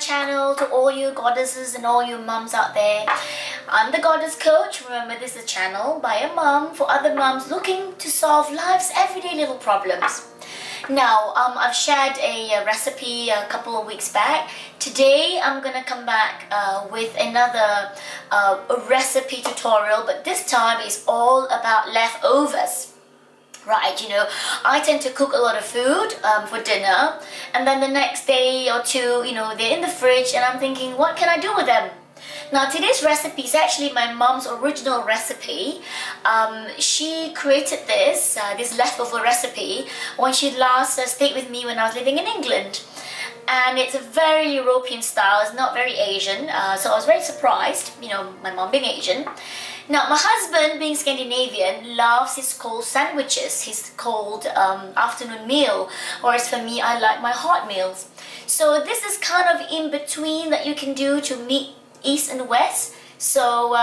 channel to all you goddesses and all you mums out there. I'm the Goddess Coach. Remember, this is a channel by a mum for other mums looking to solve life's everyday little problems. Now, I've shared a recipe a couple of weeks back. Today, I'm gonna come back with another recipe tutorial, but this time it's all about leftovers. Right, you know, I tend to cook a lot of food for dinner, and then the next day or two, you know, they're in the fridge and I'm thinking, what can I do with them? Now, today's recipe is actually my mom's original recipe. She created this leftover recipe when she last stayed with me when I was living in England. And it's a very European style, it's not very Asian, so I was very surprised, you know, my mom being Asian. Now, my husband, being Scandinavian, loves his cold sandwiches, his cold afternoon meal, whereas for me, I like my hot meals. So this is kind of in between that you can do to meet East and West. So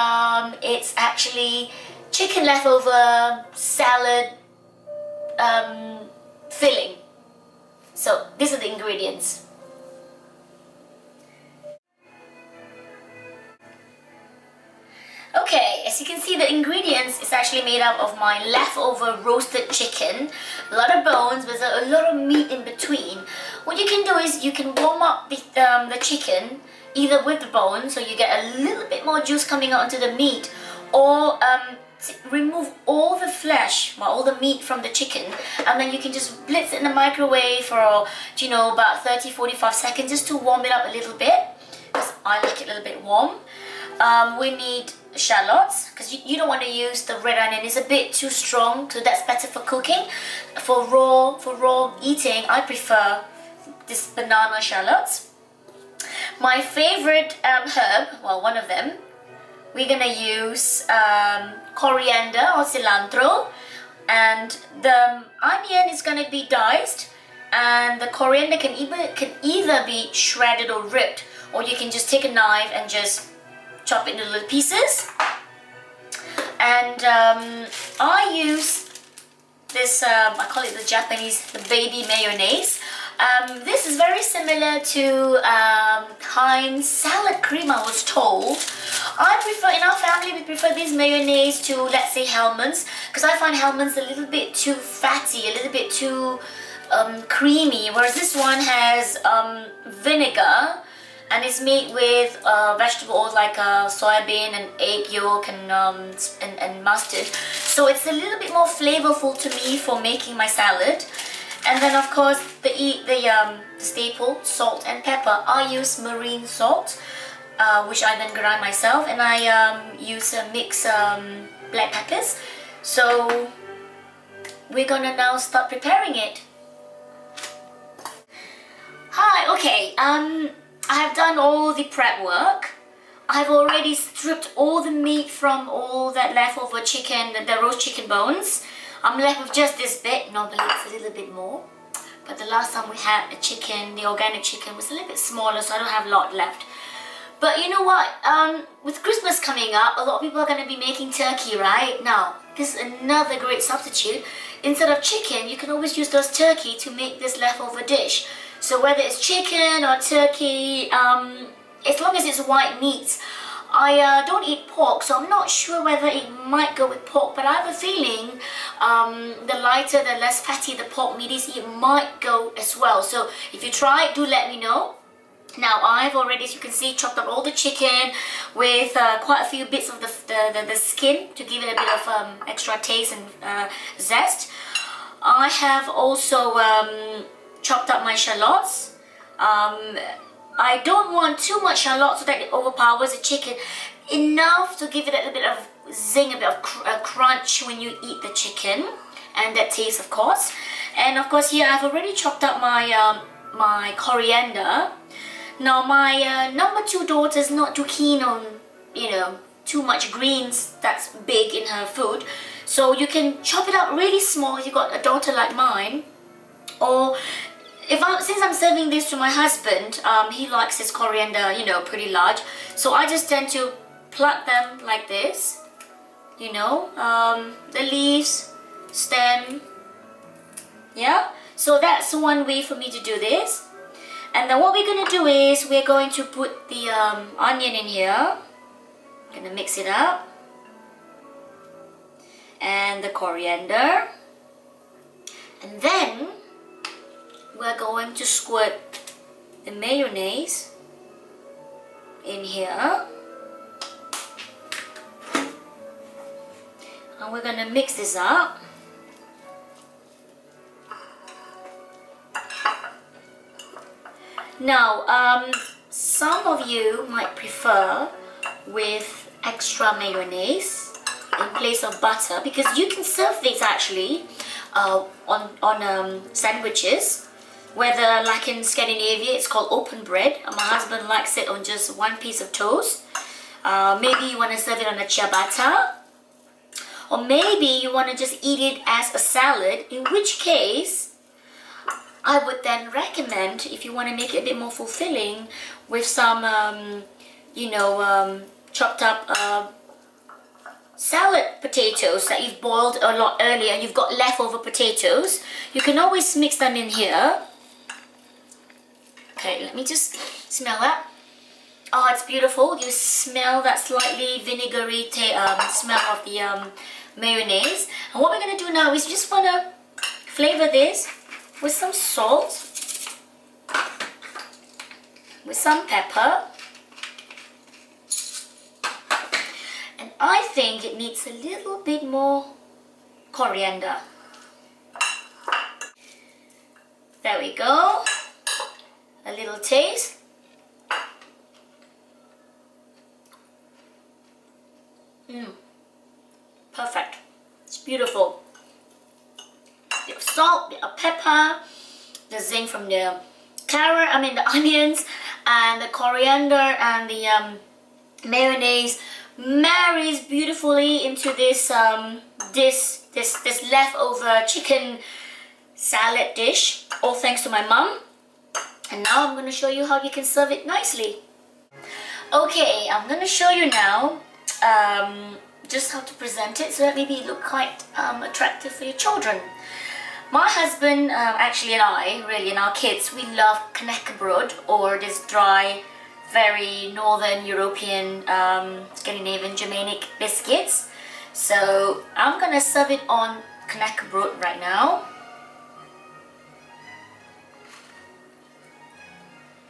it's actually chicken leftover salad filling. So these are the ingredients. Okay, as you can see, the ingredients is actually made up of my leftover roasted chicken, a lot of bones with a lot of meat in between. What you can do is you can warm up the chicken either with the bones, so you get a little bit more juice coming out into the meat, or remove all the flesh, all the meat from the chicken, and then you can just blitz it in the microwave for, you know, about 30-45 seconds just to warm it up a little bit, because I like it a little bit warm. We need shallots, because you don't want to use the red onion, it's a bit too strong, so that's better for cooking. For raw eating, I prefer this banana shallots. My favorite herb, well, one of them, we're gonna use coriander or cilantro, and the onion is gonna be diced, and the coriander can either be shredded or ripped, or you can just take a knife and just chop it into little pieces. And I use this, I call it the baby mayonnaise. This is very similar to Heinz salad cream, I was told. I prefer, in our family, we prefer this mayonnaise to, let's say, Hellmann's, because I find Hellmann's a little bit too fatty, a little bit too creamy, whereas this one has vinegar, and it's made with vegetable oils like soybean and egg yolk and mustard. So it's a little bit more flavorful to me for making my salad. And then, of course, the staple, salt and pepper. I use marine salt, which I then grind myself, and I use mixed black peppers. So we're gonna now start preparing it. Hi, okay. I have done all the prep work. I've already stripped all the meat from all that leftover chicken, the roast chicken bones. I'm left with just this bit. Normally it's a little bit more, but the last time we had the chicken, the organic chicken, was a little bit smaller, so I don't have a lot left. But you know what? With Christmas coming up, a lot of people are going to be making turkey, right? Now, this is another great substitute. Instead of chicken, you can always use those turkey to make this leftover dish. So whether it's chicken or turkey, as long as it's white meat. I don't eat pork, so I'm not sure whether it might go with pork, but I have a feeling the lighter, the less fatty the pork meat is, it might go as well. So if you try it, do let me know. Now, I've already, as you can see, chopped up all the chicken with quite a few bits of the skin to give it a bit of extra taste and zest. I have also chopped up my shallots. I don't want too much shallot so that it overpowers the chicken. Enough to give it a little bit of zing, a bit of crunch when you eat the chicken, and that taste, of course. And of course, here I've already chopped up my my coriander. Now, my number 2 daughter is not too keen on, you know, too much greens that's big in her food. So you can chop it up really small if you've got a daughter like mine. Or since I'm serving this to my husband, he likes his coriander, you know, pretty large. So I just tend to pluck them like this, you know, the leaves, stem, yeah. So that's one way for me to do this. And then what we're going to do is we're going to put the onion in here. Gonna mix it up. And the coriander. And then we're going to squirt the mayonnaise in here. And we're gonna mix this up. Now, some of you might prefer with extra mayonnaise in place of butter, because you can serve these actually on sandwiches. Whether like in Scandinavia, it's called open bread. My husband likes it on just one piece of toast. Maybe you want to serve it on a ciabatta, or maybe you want to just eat it as a salad. In which case, I would then recommend, if you want to make it a bit more fulfilling, with some, chopped up salad potatoes that you've boiled a lot earlier and you've got leftover potatoes. You can always mix them in here. Okay, let me just smell that. Oh, it's beautiful. You smell that slightly vinegary smell of the mayonnaise. And what we're going to do now is we just want to flavor this with some salt, with some pepper, and I think it needs a little bit more coriander. There we go. A little taste. Perfect. It's beautiful. Bit of salt, bit of pepper, the zing from the the onions, and the coriander and the mayonnaise marries beautifully into this this leftover chicken salad dish, all thanks to my mum. And now I'm going to show you how you can serve it nicely. Okay, I'm going to show you now just how to present it so that maybe it look quite attractive for your children. My husband, actually, and I, really, and our kids, we love knäckebröd, or this dry, very northern European, Scandinavian, Germanic biscuits. So I'm gonna serve it on knäckebröd right now.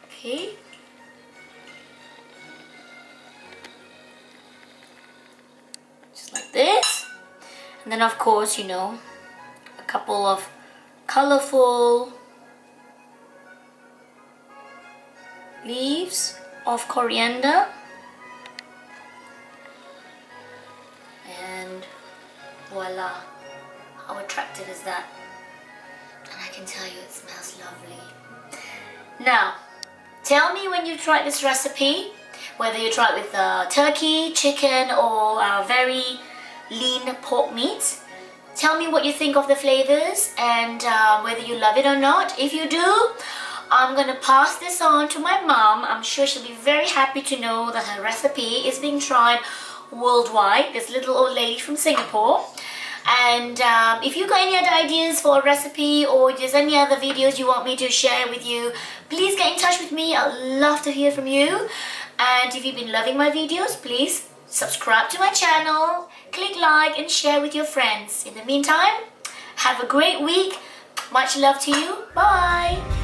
Okay. Just like this. And then, of course, a couple of colorful leaves of coriander, and voila, how attractive is that? And I can tell you it smells lovely. Now, tell me when you tried this recipe, whether you tried with turkey, chicken, or very lean pork meat. Tell me what you think of the flavors and whether you love it or not. If you do, I'm going to pass this on to my mom. I'm sure she'll be very happy to know that her recipe is being tried worldwide. This little old lady from Singapore. And if you've got any other ideas for a recipe, or there's any other videos you want me to share with you, please get in touch with me. I'd love to hear from you. And if you've been loving my videos, please subscribe to my channel, click like and share with your friends. In the meantime, have a great week. Much love to you. Bye.